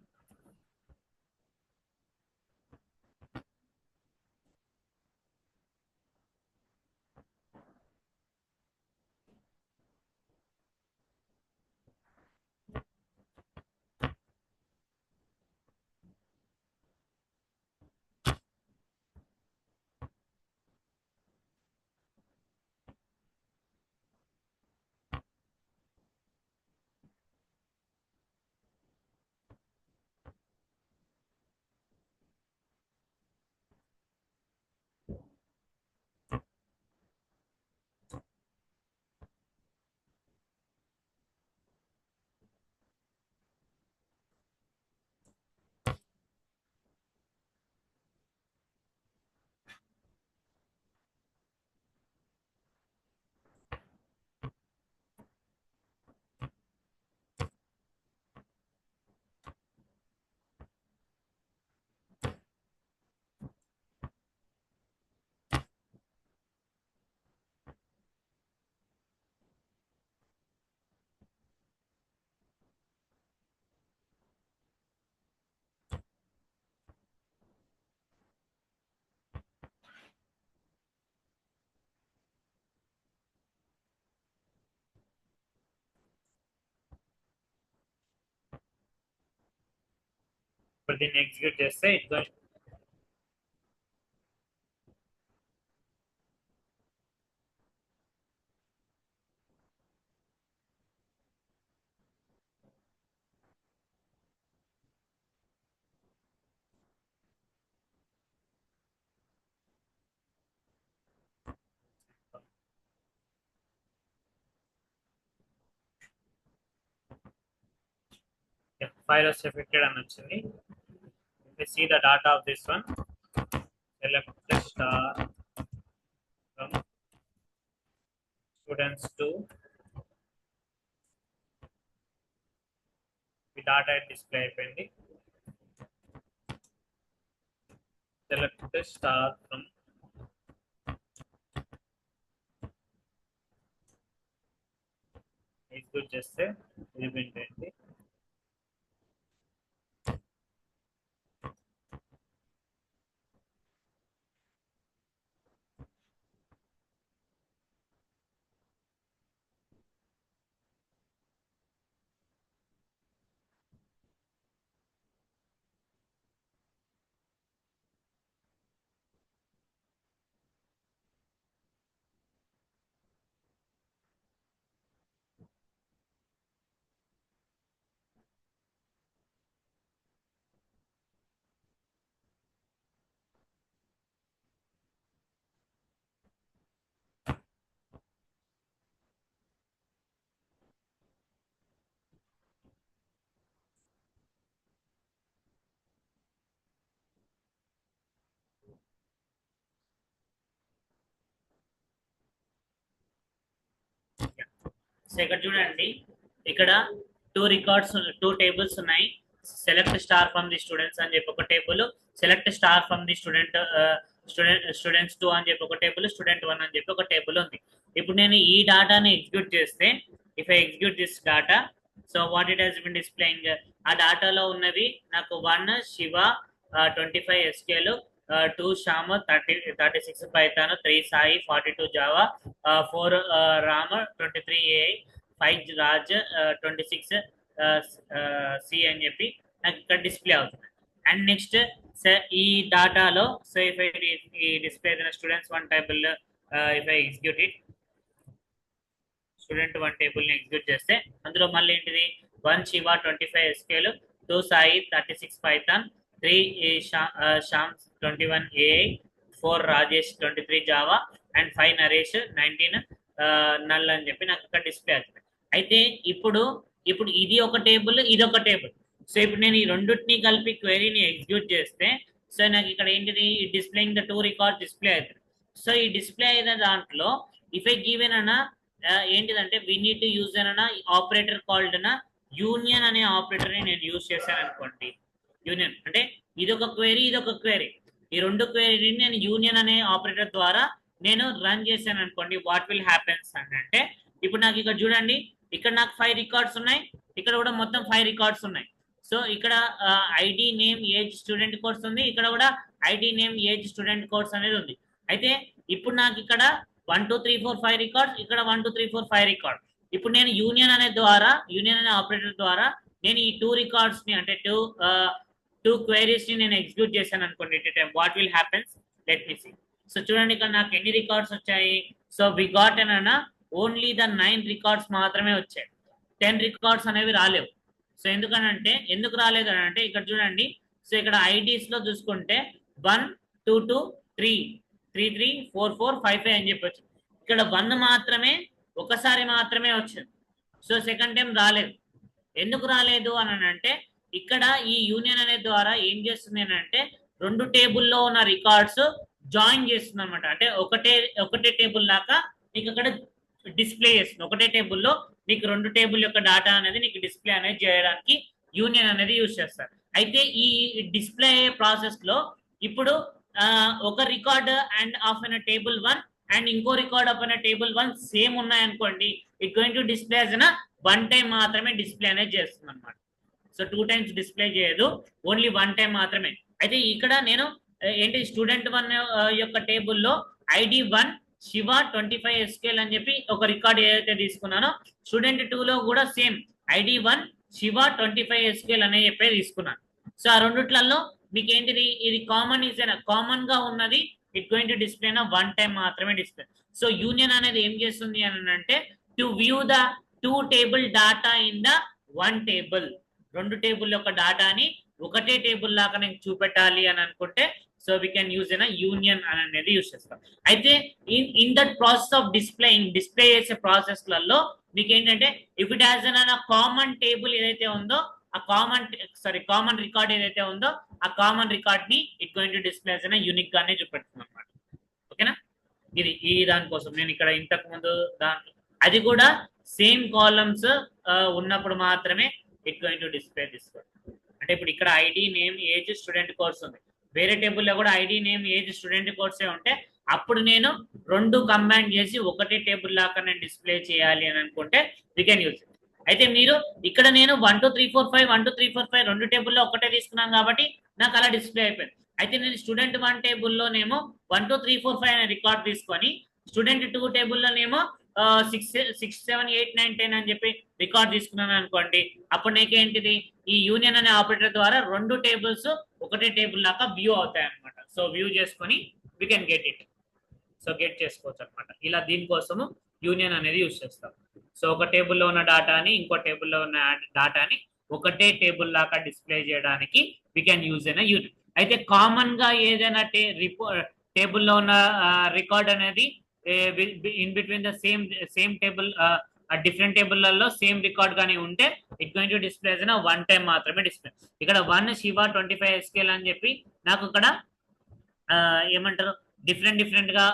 ఇప్పుడు దీన్ని execute చేస్తే it file was affected అని వచ్చింది. You see the data of this one. Select the star from students to the data display అయిపోయింది. Select the star from execute చేస్తే ఇది ప్రింట్ అయింది. సో ఇక్కడ చూడండి, ఇక్కడ టూ టేబుల్స్ ఉన్నాయి. Select star from the students అని చెప్పి ఒక table, select star from the students 2 అని చెప్పి ఒక టేబుల్, స్టూడెంట్ 1 అని చెప్పి ఒక టేబుల్ ఉంది. ఇప్పుడు నేను ఈ డాటాని ఎగ్జిక్యూట్ చేస్తే, if I execute this data, so what it has been displaying, ఆ డాటాలో ఉన్నవి నాకు 1 Shiva 25 SQL, 2 Shyam 36 Python, 3 Sai 42 Java, 4 Ram 23 AI, 5 Raj 26 C అని చెప్పి నాకు ఇక్కడ డిస్ప్లే అవుతుంది. అండ్ నెక్స్ట్ ఈ డాటాలో so if I display students 1 table, if I execute it, student 1 table ని ఎగ్జిక్యూట్ చేస్తే అందులో మళ్ళీ ఏంటిది 1 Shiva 25 SQL, 2 Sai 36 Python, 3 Shyam 21 AI, 4 Rajesh 23 Java, and 5 Naresh 19 null అని చెప్పి నాకు ఇక్కడ డిస్ప్లే అవుతుంది. అయితే ఇప్పుడు ఇది ఒక టేబుల్, ఇది ఒక టేబుల్. సో ఇప్పుడు నేను ఈ రెండింటిని కలిపి క్వెరీని ఎగ్జిక్యూట్ చేస్తే సో నాకు ఇక్కడ ఏంటిది డిస్ప్లేయింగ్ ద 2 రికార్డ్ డిస్ప్లే అవుతుంది. సో ఈ డిస్ప్లే అయిన దాంట్లో ఇఫ్ ఐ గివెన్ అన్న ఏంటిదంటే వి నీడ్ టు యూజ్ అన్న ఆపరేటర్ కాల్డ్ అన్న యూనియన్ అనే ఆపరేటర్ ని నేను యూజ్ చేశాను అనుకోండి. యూనియన్ అంటే ఇదొక క్వెరీ, ఇదొక క్వెరీ, ఈ రెండు క్వెరీని నేను యూనియన్ అనే ఆపరేటర్ ద్వారా నేను రన్ చేశాను అనుకోండి. వాట్ విల్ హ్యాపెన్స్ అంటే ఇప్పుడు నాకు ఇక్కడ చూడండి, ఇక్కడ నాకు 5 రికార్డ్స్ ఉన్నాయి, ఇక్కడ కూడా మొత్తం 5 రికార్డ్స్ ఉన్నాయి. సో ఇక్కడ ID name age student course ఉంది, ఇక్కడ కూడా ID name age student course అనేది ఉంది. అయితే ఇప్పుడు నాకు ఇక్కడ 1 2 3 4 5 రికార్డ్స్, ఇక్కడ 1 2 3 4 5 రికార్డ్. ఇప్పుడు నేను యూనియన్ అనే ఆపరేటర్ ద్వారా నేను ఈ 2 రికార్డ్స్ ని అంటే టూ క్వైరీస్ ని నేను ఎగ్జిక్యూట్ చేశాను అనుకోండి. What will happens, let me see. So చూడండి ఇక్కడ నాకు ఎన్ని రికార్డ్స్ వచ్చాయి. సో వి గాట్ అన్న ఓన్లీ ద 9 రికార్డ్స్ మాత్రమే వచ్చాయి, 10 రికార్డ్స్ అనేవి రాలేవు. సో ఎందుకు రాలేదు అని అంటే ఇక్కడ చూడండి, సో ఇక్కడ ఐడీస్ లో చూసుకుంటే 1 2 2 3 3 3 4 4 5 5 అని చెప్పొచ్చు. ఇక్కడ 1 మాత్రమే ఒకసారి మాత్రమే వచ్చింది. సో సెకండ్ టైం రాలేదు. ఎందుకు రాలేదు అని అంటే ఇక్కడ ఈ యూనియన్ అనే ద్వారా ఏం చేస్తుంది అని అంటే 2 టేబుల్లో ఉన్న రికార్డ్స్ జాయిన్ చేస్తుంది అనమాట. అంటే ఒకటే టేబుల్ దాకా నీకు అక్కడ డిస్ప్లే చేస్తుంది. ఒకటే టేబుల్లో నీకు 2 టేబుల్ యొక్క డేటా అనేది నీకు డిస్ప్లే అనేది చేయడానికి యూనియన్ అనేది యూజ్ చేస్తారు. అయితే ఈ డిస్ప్లే ప్రాసెస్ లో ఇప్పుడు ఒక record and of an table 1 and ఇంకో record of an table 1 same ఉన్నాయనుకోండి, it going to display as an 1 time మాత్రమే డిస్ప్లే అనేది చేస్తుంది అనమాట. సో 2 టైమ్స్ డిస్ప్లే చేయదు, ఓన్లీ 1 టైం మాత్రమే. అయితే ఇక్కడ నేను ఏంటి స్టూడెంట్ 1 యొక్క టేబుల్లో ఐడి 1 శివ 25 SQL అని చెప్పి ఒక రికార్డ్ ఏదైతే తీసుకున్నానో, స్టూడెంట్ 2 లో కూడా సేమ్ ఐడి 1 శివ 25 SQL అనే చెప్పి తీసుకున్నాను. సో ఆ రెండిట్లలో మీకు ఏంటిది ఇది కామన్ గా ఉన్నది, it going to display 1 time మాత్రమే డిస్ప్లే. సో యూనియన్ అనేది ఏం చేస్తుంది అని అంటే to view the 2 table data in the 1 table. 2 table యొక్క డాటాని ఒకటే టేబుల్ లాగా నేను చూపెట్టాలి అని అనుకుంటే సో వీ కెన్ యూజ్ అయిన యూనియన్ అనేది యూజ్ చేస్తాం. అయితే in that process of display చేసే ప్రాసెస్లలో మీకు ఏంటంటే if it has an common table ఏదైతే ఉందో ఆ కామన్ రికార్డ్ ఏదైతే ఉందో ఆ కామన్ రికార్డ్ ని ఇట్ గోయింగ్ టు డిస్ప్లే అయిన యూనిక్ గానే చూపెడుతుంది అనమాట. ఓకేనా, ఇది ఈ దానికోసం నేను ఇక్కడ ఇంతకు ముందు దాంట్లో అది కూడా సేమ్ కాలమ్స్ ఉన్నప్పుడు మాత్రమే it going to display this. అంటే ఇప్పుడు ఇక్కడ ID name age student course ఉంది, వేరే టేబుల్లో కూడా ఐడి నేమ్ ఏజ్ స్టూడెంట్ కోర్సే ఉంటే అప్పుడు నేను 2 కంబైన్ చేసి ఒకటే టేబుల్ లాగా నేను డిస్ప్లే చేయాలి అని అనుకుంటే వీ కెన్ యూజ్ ఇట్. అయితే మీరు ఇక్కడ నేను 1 2 3 4 5 1 2 3 4 5 2 టేబుల్లో ఒకటే తీసుకున్నాను కాబట్టి నాకు అలా డిస్ప్లే అయిపోయింది. అయితే నేను స్టూడెంట్ 1 టేబుల్లోనేమో 1 2 3 4 5 అనే రికార్డ్ తీసుకొని స్టూడెంట్ 2 టేబుల్లోనేమో 6 7 8 9 10 అని చెప్పి రికార్డ్ తీసుకున్నాను అనుకోండి, అప్పుడు నీకేంటిది ఈ యూనియన్ అనే ఆపరేటర్ ద్వారా 2 టేబుల్స్ ఒకటే టేబుల్ లాగా వ్యూ అవుతాయి అనమాట. సో వ్యూ చేసుకొని we can get it. So get చేసుకోవచ్చు అనమాట. ఇలా దీనికోసము యూనియన్ అనేది యూజ్ చేస్తాం. సో ఒక టేబుల్లో ఉన్న డాటాని ఇంకో టేబుల్లో ఉన్న డాటాని ఒకటే టేబుల్ లాగా డిస్ప్లే చేయడానికి వీ కెన్ యూజ్ అయిన యూనియన్. అయితే కామన్ గా ఏదైనా టేబుల్లో ఉన్న రికార్డ్ అనేది in between the same table different టేబుల్లలో సేమ్ రికార్డ్ గానీ ఉంటే ఇట్ గోయింగ్ టు డిస్ప్లే అయిన 1 టైం మాత్రమే డిస్ప్లే. ఇక్కడ 1 శివ 25 SQL అని చెప్పి నాకు ఇక్కడ ఏమంటారు డిఫరెంట్ గా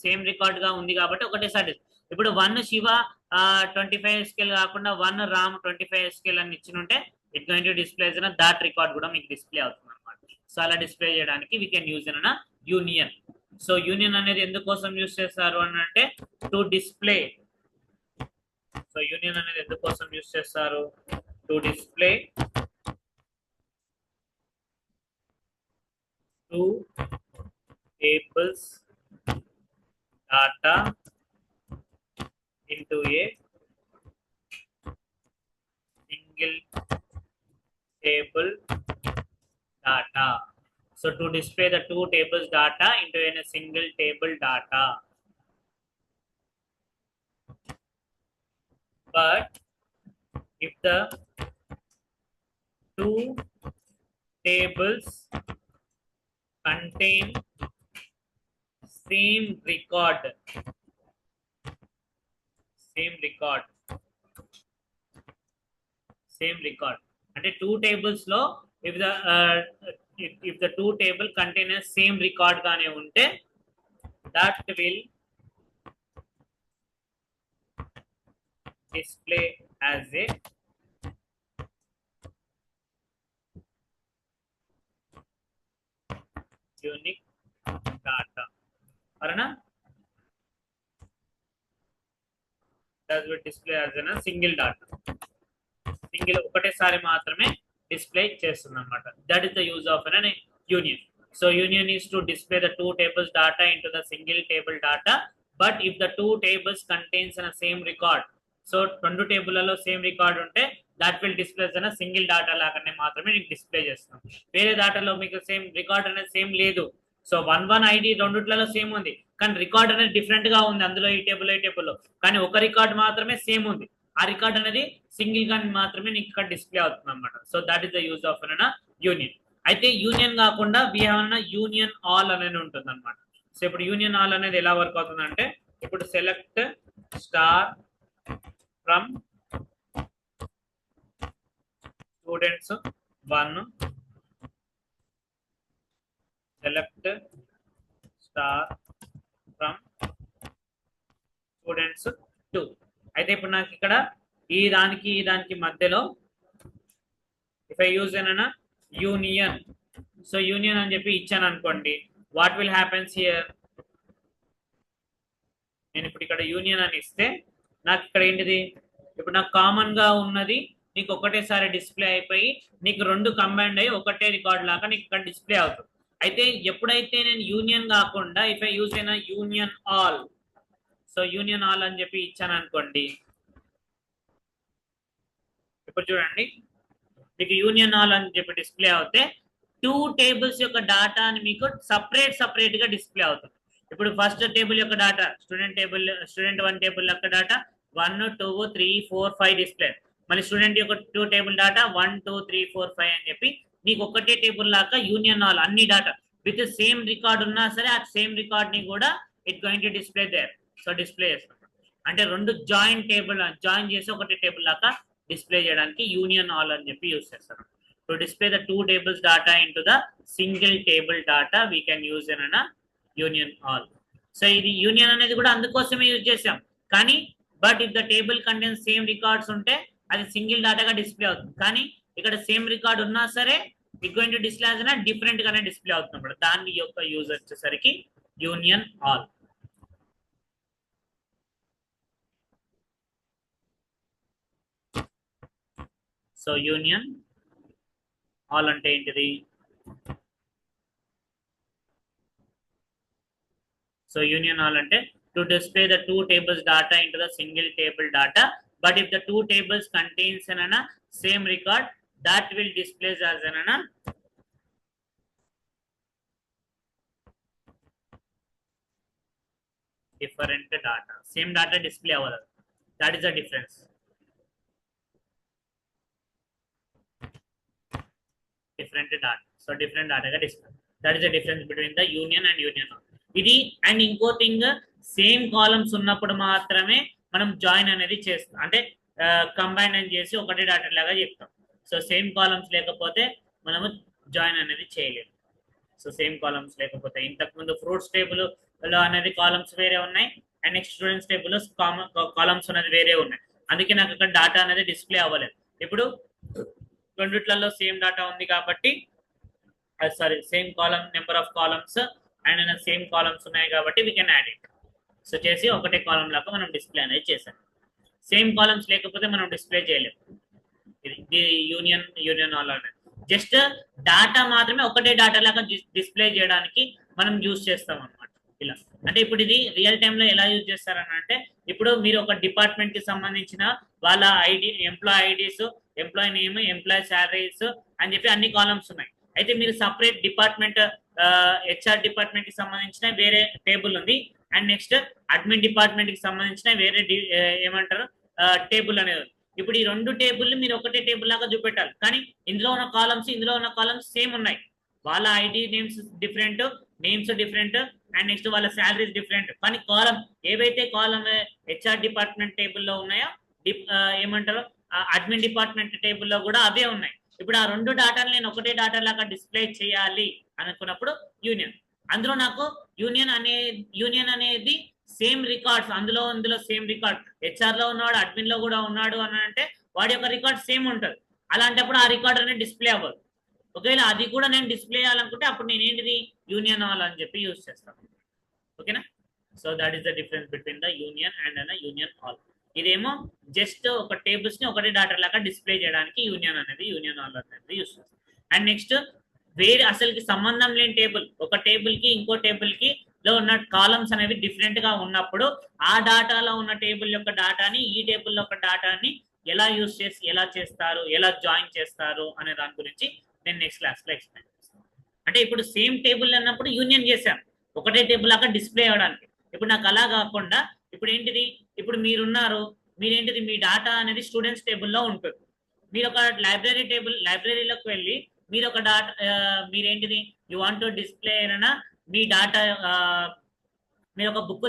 సేమ్ రికార్డ్ గా ఉంది కాబట్టి ఒకటేసారి. ఇప్పుడు 1 శివ 25 SQL కాకుండా 1 రామ్ 25 SQL అని ఇచ్చినుంటే it going to display that record కూడా మీకు డిస్ప్లే అవుతుంది అనమాట. సో అలా డిస్ప్లే చేయడానికి we can use in union. So union అనేది ఎందుకోసం యూజ్ చేస్తారు అని అంటే టు డిస్ప్లే. సో యూనియన్ అనేది ఎందుకోసం యూజ్ చేస్తారు? To display two tables data into a single table data. So to display the two tables data into a single table data. But if the two tables contain same record అంటే two tables లో if the two table contain same record గానే ఉంటే that will display as a unique data. అరనా that will display as a single data. Single ఒకటేసారి మాత్రమే display చేస్తుంది అన్నమాట. That is the use of an union. So union is to display the two tables data into the single table data. But if the two tables contains a same record, so రెండు టేబుల్లలో same record ఉంటే that will display అన్న single data లాగానే మాత్రమే నీకు display చేస్తాం. వేరే డేటాలో మీకు సేమ్ రికార్డ్ అనేది సేమ్ లేదు. సో 1 ID రెండిట్లలో సేమ్ ఉంది కానీ రికార్డ్ అనేది డిఫరెంట్ గా ఉంది అందులో ఈ టేబుల్లో కానీ ఒక రికార్డ్ మాత్రమే సేమ్ ఉంది. ఆ రికార్డ్ అనేది సింగిల్ గా మాత్రమే నీకు ఇక్కడ డిస్ప్లే అవుతుంది అనమాట. So that is the use of union. అయితే యూనియన్ కాకుండా వి హావ్ యూనియన్ ఆల్ అనేది ఉంటుంది అనమాట. సో ఇప్పుడు యూనియన్ ఆల్ అనేది ఎలా వర్క్ అవుతుంది అంటే ఇప్పుడు select star from students 1 select star from students 2. అయితే ఇప్పుడు నాకు ఇక్కడ ఈ దానికి మధ్యలో ఇఫ్ ఐ యూజ్ అన్న యూనియన్, సో యూనియన్ అని చెప్పి ఇచ్చాను అనుకోండి, వాట్ విల్ హ్యాపెన్స్ హియర్? నేను ఇప్పుడు ఇక్కడ యూనియన్ అని ఇస్తే నాకు ఇక్కడ ఏంటిది, ఇప్పుడు నాకు కామన్ గా ఉన్నది నీకు ఒకటేసారి డిస్ప్లే అయిపోయి నీకు రెండు కంబైండ్ అయ్యి ఒకటే రికార్డ్ లాగా నీకు ఇక్కడ డిస్ప్లే అవుతుంది. అయితే ఎప్పుడైతే నేను యూనియన్ కాకుండా ఇఫ్ ఐ యూజ్ అయినా union all, so union all అని చెప్పి ఇచ్చాను అనుకోండి, ఇప్పుడు చూడండి మీకు యూనియన్ ఆల్ అని చెప్పి డిస్ప్లే అవుతే టూ టేబుల్స్ యొక్క డాటా అని మీకు సపరేట్ గా డిస్ప్లే అవుతుంది. ఇప్పుడు ఫస్ట్ టేబుల్ యొక్క డాటా స్టూడెంట్ 1 టేబుల్ యొక్క డాటా 1 2 3 4 5 డిస్ప్లే, మళ్ళీ స్టూడెంట్ యొక్క 2 టేబుల్ డాటా 1 2 3 4 5 అని చెప్పి నీకు ఒకటే టేబుల్ లాగా యూనియన్ ఆల్ అన్ని డాటా విత్ సేమ్ రికార్డ్ ఉన్నా సరే ఆ సేమ్ రికార్డ్ ని కూడా it going to display there. So display చేస్తాం అంటే రెండు జాయిన్ చేసి ఒకటే టేబుల్ లాగా డిస్ప్లే చేయడానికి యూనియన్ ఆల్ అని చెప్పి యూజ్ చేస్తారు. To display the two tables data into the single table data we can use in union all. So ఇది యూనియన్ అనేది కూడా అందుకోసమే యూజ్ చేసాం కానీ but if the table contents same records ఉంటే అది సింగిల్ డాటాగా డిస్ప్లే అవుతుంది. కానీ ఇక్కడ సేమ్ రికార్డ్ ఉన్నా సరే ఇట్ గోయింగ్ టు డిస్ప్లే అయినా డిఫరెంట్ గానే డిస్ప్లే అవుతుంది. దాని యొక్క యూజ్ వచ్చేసరికి union all. So union all అంటే ఏంటిది? సో యూనియన్ ఆల్ అంటే to display the two tables data into the single table data, but if the two tables contains an same record, that will display as an different data. Same data display avadu. That is the difference. Different data. So different data ga display. That is the difference between the union and union all. ఇది and ఇంకో thing, same columns ఉన్నప్పుడు మాత్రమే మనం join అనేది చేస్తాం, అంటే combine అని చేసి ఒకటే డాటా లాగా చెప్తాం. సో సేమ్ కాలమ్స్ లేకపోతే మనము జాయిన్ అనేది చేయలేము. సో సేమ్ కాలమ్స్ లేకపోతే ఇంతకుముందు ఫ్రూట్స్ టేబుల్ లో అనేది కాలమ్స్ వేరే ఉన్నాయి, అండ్ నెక్స్ట్ స్టూడెంట్స్ టేబుల్ లో కాలమ్స్ అనేది వేరే ఉన్నాయి. అందుకే నాకు అక్కడ డాటా అనేది డిస్ప్లే అవ్వలేదు. ఇప్పుడు రెండిట్లలో సేమ్ డాటా ఉంది కాబట్టి sorry same column number of columns and same columns ఉన్నాయి కాబట్టి we can add it. So చేసి ఒకటే కాలమ్ లాగా మనం డిస్ప్లే అనేది చేసాం. సేమ్ కాలమ్స్ లేకపోతే మనం డిస్ప్లే చేయలేము. ఇది యూనియన్ ఆల్ అనేది జస్ట్ డాటా మాత్రమే ఒకటే డాటా లాగా డిస్ప్లే చేయడానికి మనం యూజ్ చేస్తాం అనమాట. ఇలా అంటే ఇప్పుడు ఇది రియల్ టైమ్ లో ఎలా యూజ్ చేస్తారని అంటే, ఇప్పుడు మీరు ఒక డిపార్ట్మెంట్ కి సంబంధించిన వాళ్ళ ID, employee IDs, employee name, employee salaries అని చెప్పి అన్ని కాలమ్స్ ఉన్నాయి. అయితే మీరు సపరేట్ డిపార్ట్మెంట్ హెచ్ఆర్ డిపార్ట్మెంట్ కి సంబంధించిన వేరే టేబుల్ ఉంది, అండ్ నెక్స్ట్ అడ్మిన్ డిపార్ట్మెంట్ కి సంబంధించిన వేరే ఏమంటారు టేబుల్ అనేది ఉంది. ఇప్పుడు ఈ రెండు టేబుల్ మీరు ఒకటే టేబుల్ లాగా చూపెట్టాలి, కానీ ఇందులో ఉన్న కాలమ్స్ సేమ్ ఉన్నాయి. వాళ్ళ ID names different, names different, and next వాళ్ళ శాలరీస్ డిఫరెంట్, కానీ కాలం ఏవైతే కాలం హెచ్ఆర్ డిపార్ట్మెంట్ టేబుల్లో ఉన్నాయో ఏమంటారు అడ్మిన్ డిపార్ట్మెంట్ టేబుల్లో కూడా అవే ఉన్నాయి. ఇప్పుడు ఆ రెండు డాటాలు నేను ఒకటే డాటా లాగా డిస్ప్లే చేయాలి అనుకున్నప్పుడు యూనియన్, అందులో నాకు యూనియన్ అనేది సేమ్ రికార్డ్స్, అందులో సేమ్ రికార్డ్ హెచ్ఆర్ లో ఉన్నాడు, అడ్మిన్ లో కూడా ఉన్నాడు అని అంటే వాడి యొక్క రికార్డ్ సేమ్ ఉంటుంది. అలాంటప్పుడు ఆ రికార్డ్ అనేది డిస్ప్లే అవ్వదు. ఒకవేళ అది కూడా నేను డిస్ప్లే చేయాలనుకుంటే అప్పుడు నేను ఏంటిది యూనియన్ ఆల్ అని చెప్పి యూజ్ చేస్తాను. ఓకేనా? So that is the difference between the union and union all. ఇదేమో జస్ట్ ఒక టేబుల్స్ ని ఒకటే డాటా లాగా డిస్ప్లే చేయడానికి యూనియన్ ఆల్ అనేది యూజ్ చేస్తాం. అండ్ నెక్స్ట్ వేరే అసలుకి సంబంధం లేని టేబుల్, ఒక టేబుల్ కి ఇంకో టేబుల్ కి లో ఉన్న కాలమ్స్ అనేవి డిఫరెంట్ గా ఉన్నప్పుడు ఆ డాటాలో ఉన్న టేబుల్ యొక్క డాటాని ఈ టేబుల్ యొక్క డాటాని ఎలా యూజ్ చేసి ఎలా చేస్తారు, ఎలా జాయిన్ చేస్తారు అనే దాని గురించి నేను నెక్స్ట్ క్లాస్ లో ఎక్స్ప్లెయిన్ చేస్తాను. అంటే ఇప్పుడు సేమ్ టేబుల్ అన్నప్పుడు యూనియన్ చేశాను ఒకటే టేబుల్ లాగా డిస్ప్లే అవ్వడానికి. ఇప్పుడు నాకు అలా కాకుండా ఇప్పుడు ఏంటిది, ఇప్పుడు మీరేంటిది మీ డాటా అనేది స్టూడెంట్స్ టేబుల్లో ఉంటుంది. మీరు ఒక లైబ్రరీలోకి వెళ్ళి మీరు ఒక డాటా మీరేంటిది యూ వాంట్ టు డిస్ప్లే అయినా మీ డాటా మీరు ఒక బుక్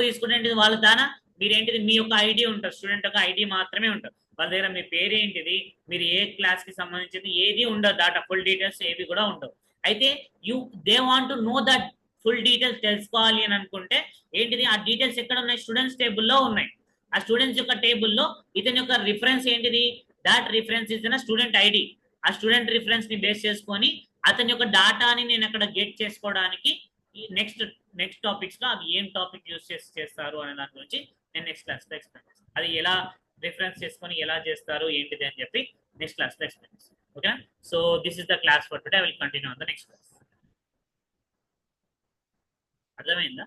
తీసుకుంటే వాళ్ళ దానా మీరేంటిది మీ యొక్క ఐడి ఉంటుంది, స్టూడెంట్ యొక్క ఐడి మాత్రమే ఉంటుంది. వాళ్ళ దగ్గర మీ పేరేంటిది, మీరు ఏ క్లాస్ కి సంబంధించింది ఏది ఉండదు, డాటా ఫుల్ డీటెయిల్స్ ఏవి కూడా ఉండవు. అయితే they want to know that full details తెలుసుకోవాలి అని అనుకుంటే ఏంటిది, ఆ డీటెయిల్స్ ఎక్కడ ఉన్నాయి, స్టూడెంట్స్ టేబుల్లో ఉన్నాయి. ఆ స్టూడెంట్స్ యొక్క టేబుల్లో ఇతని యొక్క రిఫరెన్స్ ఏంటిది, that reference is student ID. ఆ స్టూడెంట్ రిఫరెన్స్ ని బేస్ చేసుకొని అతని యొక్క డాటాని నేను అక్కడ గెట్ చేసుకోవడానికి నెక్స్ట్ టాపిక్స్ లో అవి ఏం టాపిక్ యూస్ చేస్తారు అనే దాని గురించి నేను నెక్స్ట్ క్లాస్ లో ఎక్స్ప్లెయిన్ చేస్తాను. అది ఎలా రిఫరెన్స్ చేసుకొని ఎలా చేస్తారు ఏంటిది అని చెప్పి నెక్స్ట్ క్లాస్ లో ఎక్స్ప్లెయిన్ చేస్తాను. ఓకేనా? So this is the class for today. I will continue on the next class. అర్థమైందా?